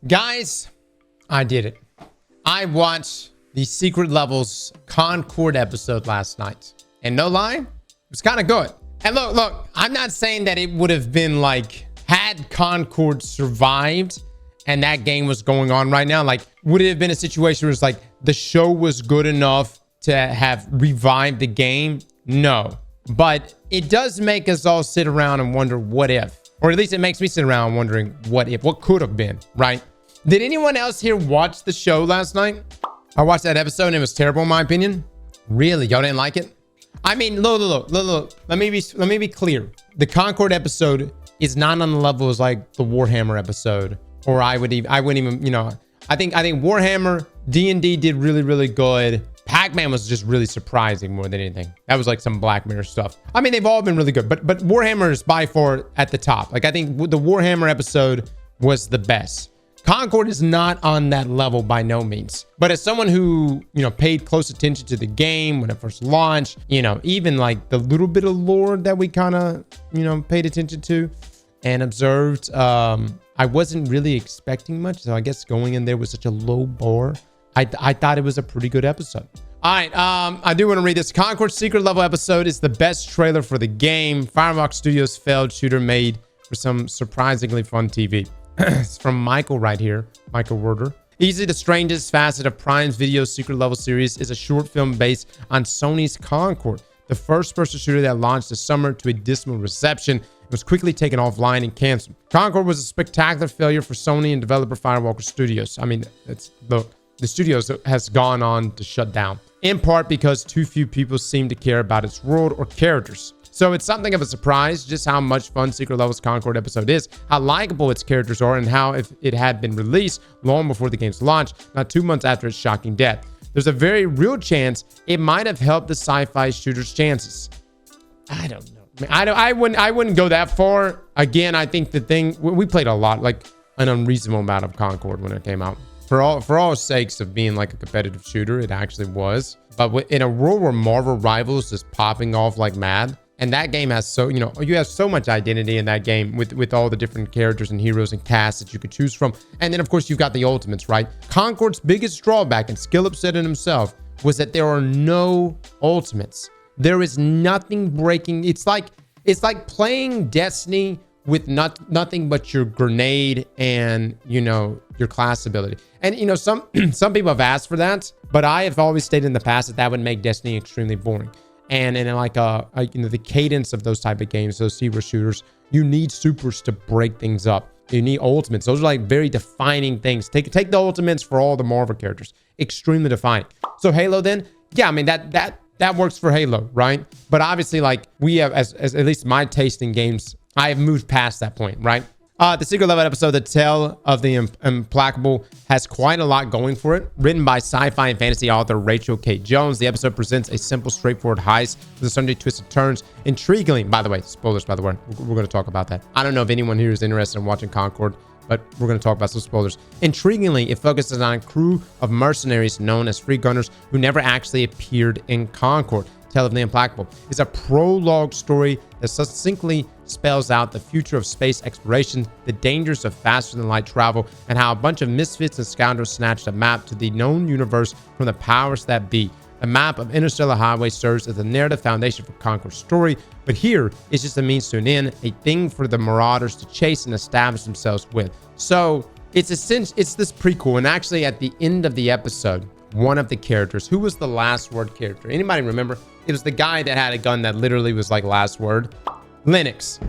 Guys, I did it. I watched the Secret Levels Concord episode last night. And no lie, it was kind of good. And look, I'm not saying that it would have been like, had Concord survived and that game was going on right now, like, would it have been a situation where it's like the show was good enough to have revived the game? No. But it does make us all sit around and wonder what if. Or at least it makes me sit around wondering what if, what could have been, right? Did anyone else here watch the show last night? I watched that episode and it was terrible in my opinion. Really? Y'all didn't like it? I mean, look. Let me be clear. The Concord episode is not on the level as like the Warhammer episode. Or I wouldn't even, you know, I think Warhammer, D&D did really good. Pac-Man was just really surprising more than anything. That was like some Black Mirror stuff. I mean, they've all been really good, but Warhammer is by far at the top. Like, I think the Warhammer episode was the best. Concord is not on that level by no means. But as someone who, you know, paid close attention to the game when it first launched, you know, even like the little bit of lore that we kind of, you know, paid attention to and observed, I wasn't really expecting much. So I guess going in there with such a low bar, I thought it was a pretty good episode. All right, I do want to read this. Concord Secret Level episode is the best trailer for the game. Firefox Studios failed shooter made for some surprisingly fun TV. It's from Michael right here, Michael Werder. Easily the strangest facet of Prime's Video Secret Level series is a short film based on Sony's Concord, the first-person shooter that launched this summer to a dismal reception. It was quickly taken offline and canceled. Concord was a spectacular failure for Sony and developer Firewalker Studios. I mean, the studios has gone on to shut down, in part because too few people seem to care about its world or characters. So it's something of a surprise just how much fun Secret Levels Concord episode is, how likable its characters are, and how if it had been released long before the game's launch, not 2 months after its shocking death, there's a very real chance it might have helped the sci-fi shooter's chances. I don't know. I wouldn't go that far. Again, I think the thing, we played a lot, like an unreasonable amount of Concord when it came out. For all sakes of being like a competitive shooter, it actually was. But in a world where Marvel Rivals is popping off like mad, and that game has so, you know, you have so much identity in that game with all the different characters and heroes and casts that you could choose from. And then, of course, you've got the ultimates, right? Concord's biggest drawback, and Skillup said it himself, was that there are no ultimates. There is nothing breaking. It's like playing Destiny with nothing but your grenade and, you know, your class ability. And, you know, some people have asked for that, but I have always stated in the past that would make Destiny extremely boring. And in like you know, the cadence of those type of games, those hero shooters, you need supers to break things up. You need ultimates. Those are like very defining things. Take the ultimates for all the Marvel characters. Extremely defining. So Halo then, yeah, I mean that works for Halo, right? But obviously, like, we have, as at least my taste in games, I have moved past that point, right? The Secret Level episode, The Tale of the Implacable, has quite a lot going for it. Written by sci-fi and fantasy author Rachel K. Jones, the episode presents a simple, straightforward heist with a sundry twists and turns. Intriguingly, by the way, spoilers, by the way, we're going to talk about that. I don't know if anyone here is interested in watching Concord, but we're going to talk about some spoilers. Intriguingly, it focuses on a crew of mercenaries known as free gunners who never actually appeared in Concord. Tale of the Implacable is a prologue story that succinctly spells out the future of space exploration, the dangers of faster-than-light travel, and how a bunch of misfits and scoundrels snatched a map to the known universe from the powers that be. The map of Interstellar Highway serves as the narrative foundation for Concord's story, but here it's just a means to an end, a thing for the Marauders to chase and establish themselves with. So it's this prequel, and actually at the end of the episode, one of the characters, who was the last word character? Anybody remember? It was the guy that had a gun that literally was like last word. Lennox.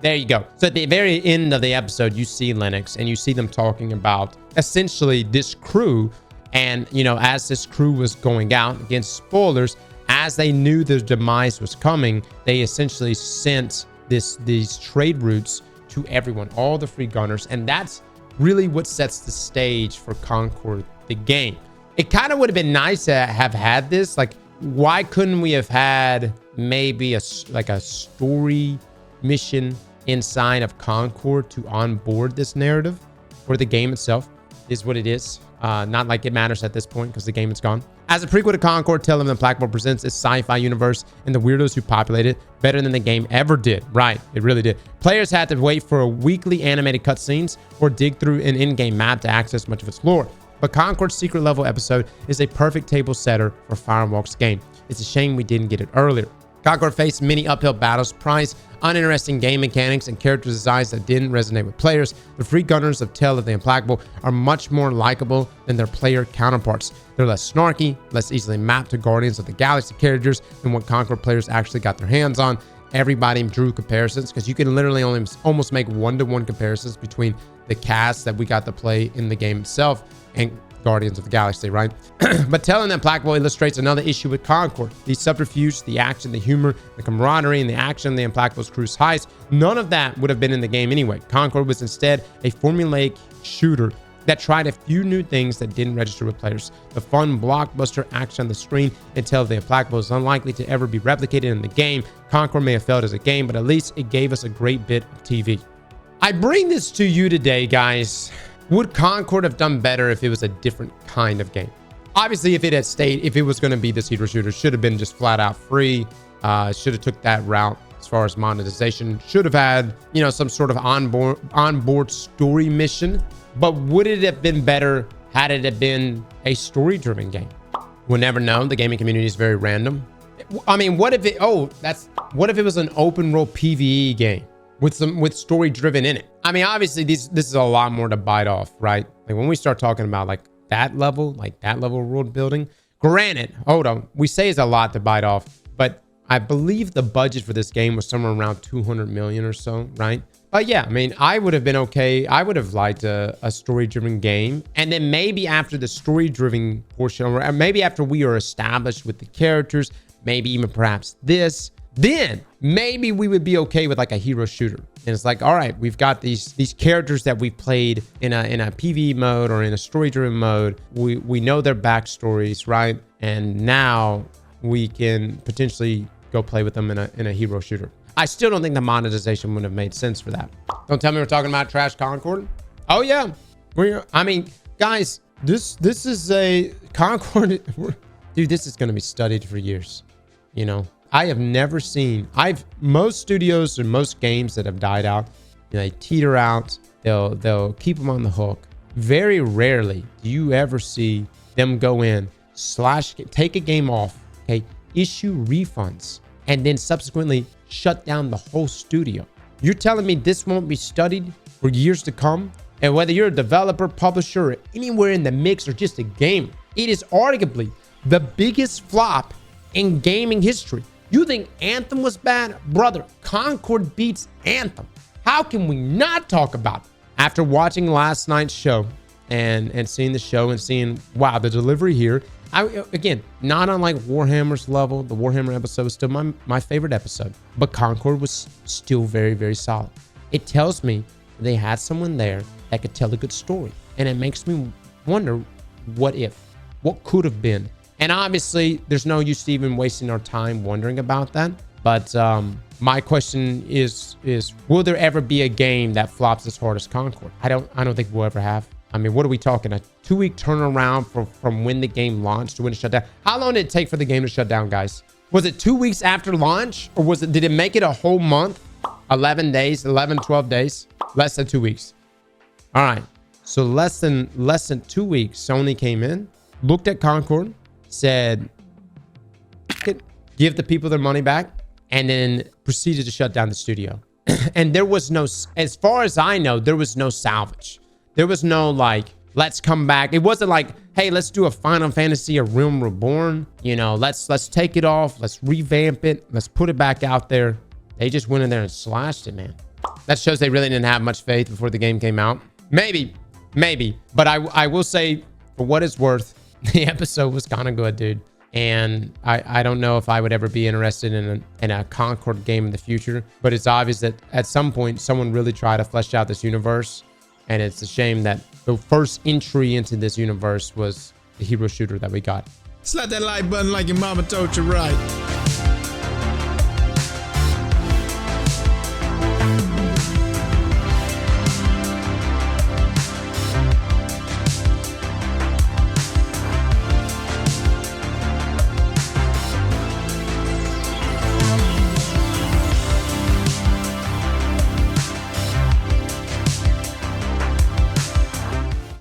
There you go. So at the very end of the episode, you see Lennox and you see them talking about essentially this crew. And, you know, as this crew was going out, against spoilers, as they knew their demise was coming, they essentially sent these trade routes to everyone, all the free gunners. And that's really what sets the stage for Concord, the game. It kind of would have been nice to have had this. Like, why couldn't we have had maybe a story mission inside of Concord to onboard this narrative or the game itself? is what it is. Not like it matters at this point because the game is gone. As a prequel to Concord, Tale of the Implacable presents its sci-fi universe and the weirdos who populate it better than the game ever did. Right, it really did. Players had to wait for weekly animated cutscenes or dig through an in-game map to access much of its lore. But Concord's secret level episode is a perfect table setter for Firewalk's game. It's a shame we didn't get it earlier. Concord faced many uphill battles, prized uninteresting game mechanics, and character designs that didn't resonate with players. The free gunners of Tale of the Implacable are much more likable than their player counterparts. They're less snarky, less easily mapped to Guardians of the Galaxy characters than what Concord players actually got their hands on. Everybody drew comparisons because you can literally almost make one-to-one comparisons between the cast that we got to play in the game itself and Guardians of the Galaxy, right? But Tale of the Implacable illustrates another issue with Concord. The subterfuge, the action, the humor, the camaraderie, and the action of the Implacable's cruise heights, none of that would have been in the game anyway. Concord was instead a formulaic shooter that tried a few new things that didn't register with players. The fun blockbuster action on the screen in Tale of the Implacable is unlikely to ever be replicated in the game. Concord may have failed as a game, but at least it gave us a great bit of TV. I bring this to you today, guys. Would Concord have done better if it was a different kind of game? Obviously, if it had stayed, if it was going to be this hero shooter, should have been just flat out free. Should have took that route as far as monetization. Should have had, you know, some sort of onboard story mission. But would it have been better had it have been a story-driven game? We'll never know. The gaming community is very random. I mean, what if it? What if it was an open world PvE game with story driven in it? I mean, obviously this is a lot more to bite off, right? Like when we start talking about like that level of world building, granted, hold on, we say it's a lot to bite off, but I believe the budget for this game was somewhere around 200 million or so, right? But yeah, I mean, I would have been okay. I would have liked a story-driven game. And then maybe after the story-driven portion, or maybe after we are established with the characters, maybe even perhaps this, then maybe we would be okay with like a hero shooter. And it's like, all right, we've got these characters that we've played in a PvE mode or in a story-driven mode. We know their backstories, right? And now we can potentially go play with them in a hero shooter. I still don't think the monetization would have made sense for that. Don't tell me we're talking about Trash Concord. Oh yeah, I mean, guys, this is a Concord. Dude, this is going to be studied for years. You know, I have never seen. Most studios or most games that have died out, you know, they teeter out. They'll keep them on the hook. Very rarely do you ever see them go in, take a game off, okay, issue refunds, and then subsequently shut down the whole studio. You're telling me this won't be studied for years to come? And whether you're a developer, publisher, or anywhere in the mix, or just a gamer, it is arguably the biggest flop in gaming history. You think Anthem was bad? Brother, Concord beats Anthem. How can we not talk about it? After watching last night's show and seeing the show and seeing, wow, the delivery here, again, not on like Warhammer's level. The Warhammer episode was still my favorite episode, but Concord was still very, very solid. It tells me they had someone there that could tell a good story. And it makes me wonder, what could have been? And obviously there's no use even wasting our time wondering about that. But my question is, will there ever be a game that flops as hard as Concord? I don't think we'll ever have. I mean, what are we talking? A 2-week turnaround from when the game launched to when it shut down? How long did it take for the game to shut down, guys? Was it 2 weeks after launch, or did it make it a whole month? 11 days, 11, 12 days? Less than 2 weeks. All right. So less than 2 weeks, Sony came in, looked at Concord, said, give the people their money back, and then proceeded to shut down the studio. And there was no, as far as I know, there was no salvage. There was no like, let's come back. It wasn't like, hey, let's do a Final Fantasy, a Realm Reborn. You know, let's take it off. Let's revamp it. Let's put it back out there. They just went in there and slashed it, man. That shows they really didn't have much faith before the game came out. Maybe. But I will say, for what it's worth, the episode was kind of good, dude. And I don't know if I would ever be interested in a Concord game in the future. But it's obvious that at some point, someone really tried to flesh out this universe. And it's a shame that the first entry into this universe was the hero shooter that we got. Slap that like button like your mama told you right.